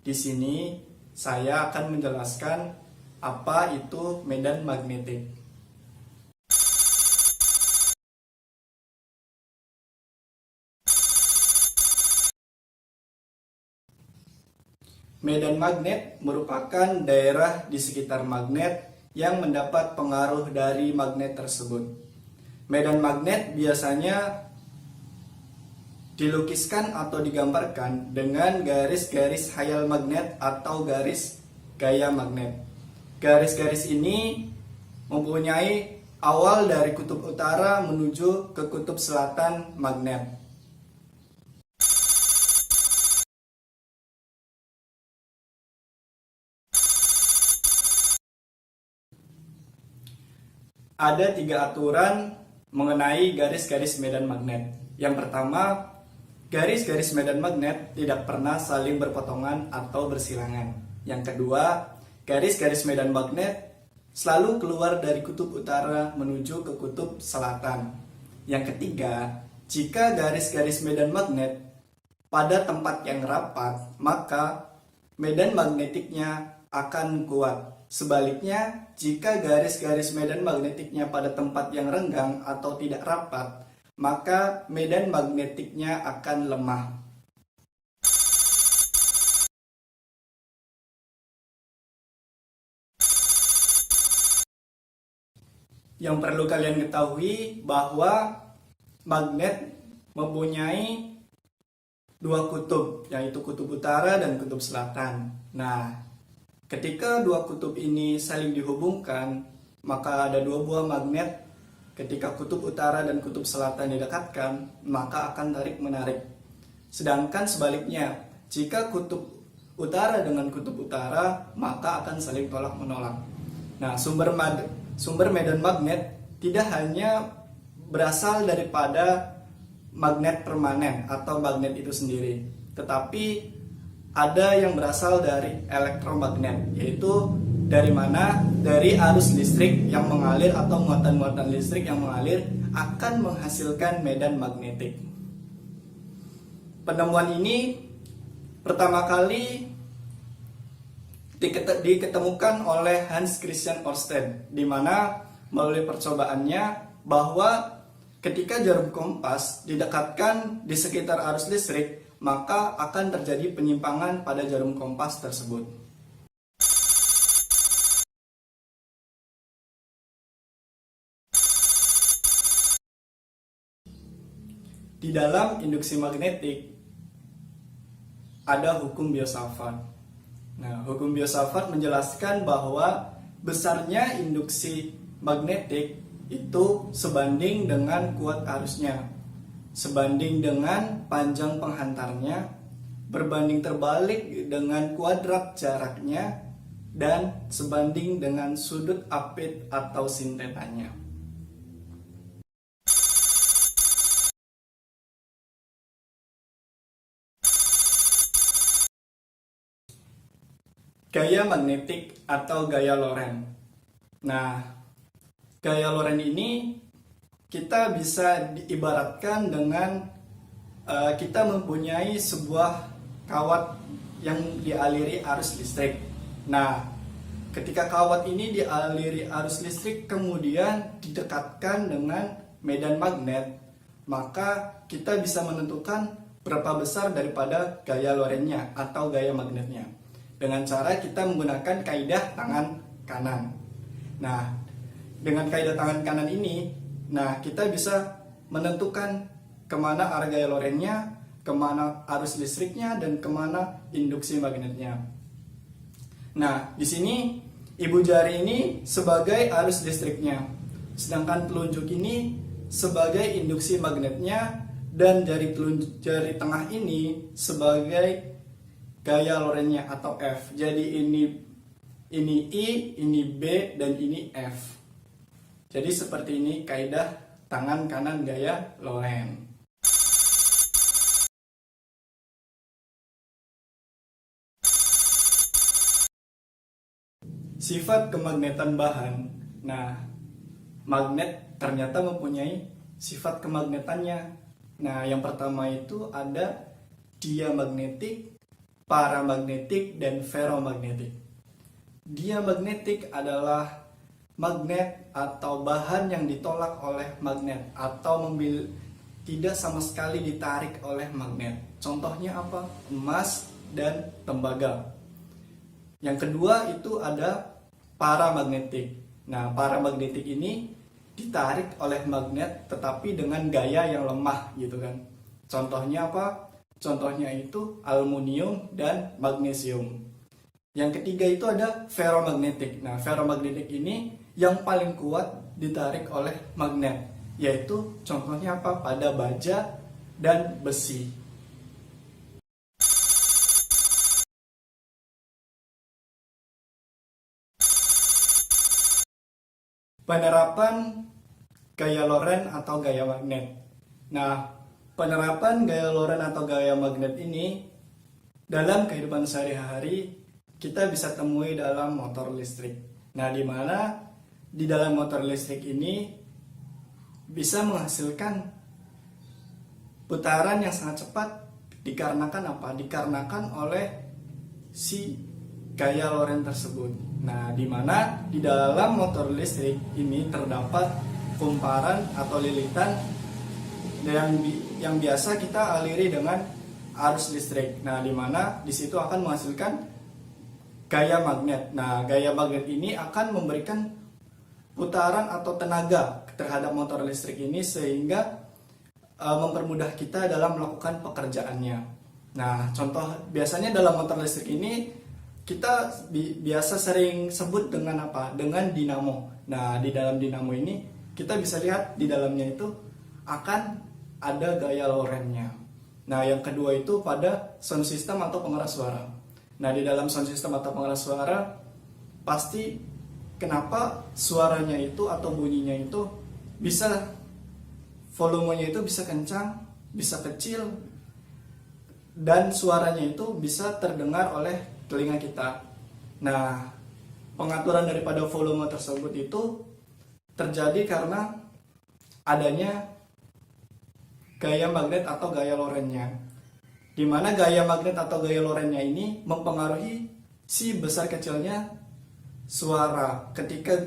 Di sini saya akan menjelaskan apa itu medan magnetik. Medan magnet merupakan daerah di sekitar magnet yang mendapat pengaruh dari magnet tersebut. Medan magnet biasanya dilukiskan atau digambarkan dengan garis-garis khayal magnet atau garis gaya magnet. Garis-garis ini mempunyai awal dari kutub utara menuju ke kutub selatan magnet. Ada 3 aturan mengenai garis-garis medan magnet. Yang pertama, garis-garis medan magnet tidak pernah saling berpotongan atau bersilangan. Yang kedua, garis-garis medan magnet selalu keluar dari kutub utara menuju ke kutub selatan. Yang ketiga, jika garis-garis medan magnet pada tempat yang rapat, maka medan magnetiknya akan kuat. Sebaliknya, jika garis-garis medan magnetiknya pada tempat yang renggang atau tidak rapat, maka medan magnetiknya akan lemah. Yang perlu kalian ketahui bahwa magnet mempunyai 2 kutub, yaitu kutub utara dan kutub selatan. Nah, ketika 2 kutub ini saling dihubungkan, maka ada 2 buah magnet. Ketika kutub utara dan kutub selatan didekatkan, maka akan tarik-menarik. Sedangkan sebaliknya, jika kutub utara dengan kutub utara, maka akan saling tolak-menolak. Nah, sumber medan magnet tidak hanya berasal daripada magnet permanen atau magnet itu sendiri, tetapi ada yang berasal dari elektromagnet, yaitu dari mana? Dari arus listrik yang mengalir atau muatan-muatan listrik yang mengalir akan menghasilkan medan magnetik. Penemuan ini pertama kali diketemukan oleh Hans Christian Ørsted, di mana melalui percobaannya bahwa ketika jarum kompas didekatkan di sekitar arus listrik, maka akan terjadi penyimpangan pada jarum kompas tersebut. Di dalam induksi magnetik ada hukum Biot-Savart. Nah, hukum Biot-Savart menjelaskan bahwa besarnya induksi magnetik itu sebanding dengan kuat arusnya, sebanding dengan panjang penghantarnya, berbanding terbalik dengan kuadrat jaraknya, dan sebanding dengan sudut apit atau sintetanya. Gaya magnetik atau gaya Lorentz. Nah, gaya Lorentz ini kita bisa diibaratkan dengan kita mempunyai sebuah kawat yang dialiri arus listrik. Nah, ketika kawat ini dialiri arus listrik kemudian didekatkan dengan medan magnet, maka kita bisa menentukan berapa besar daripada gaya Lorentz-nya atau gaya magnetnya dengan cara kita menggunakan kaidah tangan kanan. Nah, dengan kaidah tangan kanan ini, kita bisa menentukan kemana arah gaya Lorentz-nya, kemana arus listriknya, dan kemana induksi magnetnya. Nah, di sini ibu jari ini sebagai arus listriknya, sedangkan telunjuk ini sebagai induksi magnetnya, dan jari tengah ini sebagai gaya Lorentz-nya atau F. Jadi ini I, ini B, dan ini F. Jadi seperti ini kaidah tangan kanan gaya Lorentz. Sifat kemagnetan bahan. Nah, magnet ternyata mempunyai sifat kemagnetannya. Nah, yang pertama itu ada diamagnetik, paramagnetik dan ferromagnetik. Diamagnetik adalah magnet atau bahan yang ditolak oleh magnet atau tidak sama sekali ditarik oleh magnet. Contohnya apa? Emas dan tembaga. Yang kedua itu ada paramagnetik. Nah, paramagnetik ini ditarik oleh magnet tetapi dengan gaya yang lemah gitu kan. Contohnya apa? Contohnya itu aluminium dan magnesium. Yang ketiga itu ada ferromagnetik. Nah, ferromagnetik ini yang paling kuat ditarik oleh magnet, yaitu contohnya apa? Pada baja dan besi. Penerapan gaya Lorentz atau gaya magnet. Nah, penerapan gaya Lorentz atau gaya magnet ini dalam kehidupan sehari-hari kita bisa temui dalam motor listrik. Nah, di mana di dalam motor listrik ini bisa menghasilkan putaran yang sangat cepat dikarenakan apa? Dikarenakan oleh si gaya Lorentz tersebut. Nah, di mana di dalam motor listrik ini terdapat kumparan atau lilitan yang biasa kita aliri dengan arus listrik. Nah, di mana di situ akan menghasilkan gaya magnet. Nah, gaya magnet ini akan memberikan putaran atau tenaga terhadap motor listrik ini sehingga mempermudah kita dalam melakukan pekerjaannya. Nah, contoh biasanya dalam motor listrik ini kita biasa sering sebut dengan apa? Dengan dinamo. Nah, di dalam dinamo ini kita bisa lihat di dalamnya itu akan ada gaya Lorentz-nya. Nah, yang kedua itu pada sound system atau pengeras suara. Nah, di dalam sound system atau pengeras suara pasti kenapa suaranya itu atau bunyinya itu bisa volumenya itu bisa kencang, bisa kecil, dan suaranya itu bisa terdengar oleh telinga kita. Nah, pengaturan daripada volume tersebut itu terjadi karena adanya gaya magnet atau gaya Lorentz-nya. Di mana gaya magnet atau gaya Lorentz-nya ini mempengaruhi si besar kecilnya suara. Ketika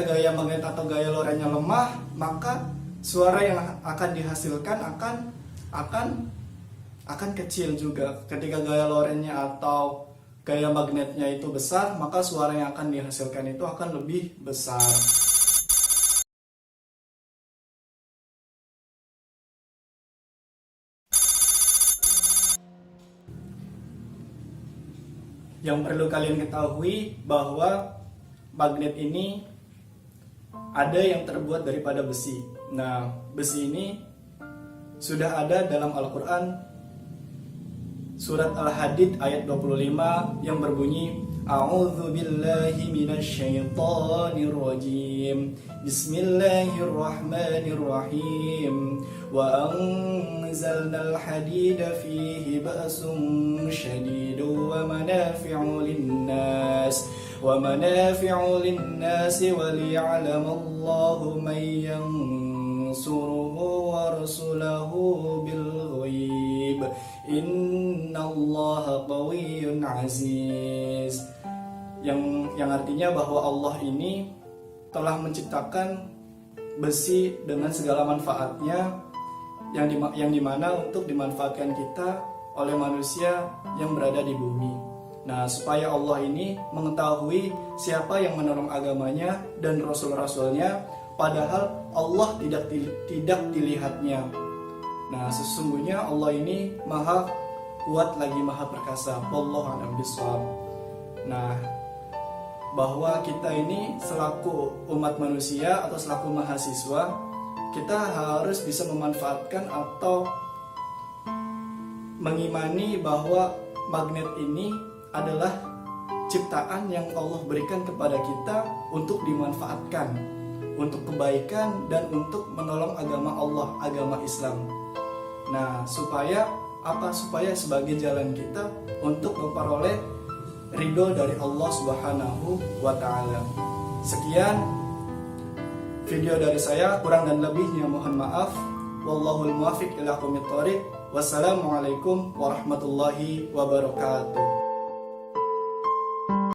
gaya magnet atau gaya Lorentz-nya lemah, maka suara yang akan dihasilkan akan kecil juga. Ketika gaya Lorentz-nya atau gaya magnetnya itu besar, maka suara yang akan dihasilkan itu akan lebih besar. Yang perlu kalian ketahui bahwa magnet ini ada yang terbuat daripada besi. Nah, besi ini sudah ada dalam Al-Quran surat Al-Hadid ayat 25 yang berbunyi A'udzu billahi minasyaitonir rajim. Bismillahirrahmanirrahim. Wa anzalnal hadida fihi ba'sun syadidun wa manafi'u linnas wa liya'lamallahu man yansuruhu wa rasulahu bil ghaib. Innallaha qawiyyun aziz. Yang artinya bahwa Allah ini telah menciptakan besi dengan segala manfaatnya yang dimana untuk dimanfaatkan kita oleh manusia yang berada di bumi. Nah, supaya Allah ini mengetahui siapa yang menolong agamanya dan rasul-rasulnya, padahal Allah tidak dilihatnya. Nah, sesungguhnya Allah ini maha kuat lagi maha perkasa. Wallahu a'lam bishawab. Nah, bahwa kita ini selaku umat manusia atau selaku mahasiswa, kita harus bisa memanfaatkan atau mengimani bahwa magnet ini adalah ciptaan yang Allah berikan kepada kita untuk dimanfaatkan, untuk kebaikan dan untuk menolong agama Allah, agama Islam. Nah, supaya apa? Supaya sebagai jalan kita untuk memperoleh ridho dari Allah Subhanahu wa ta'ala. Sekian video dari saya, kurang dan lebihnya mohon maaf. Wallahul muwaffiq ila aqwamit thoriq. Wassalamualaikum warahmatullahi wabarakatuh.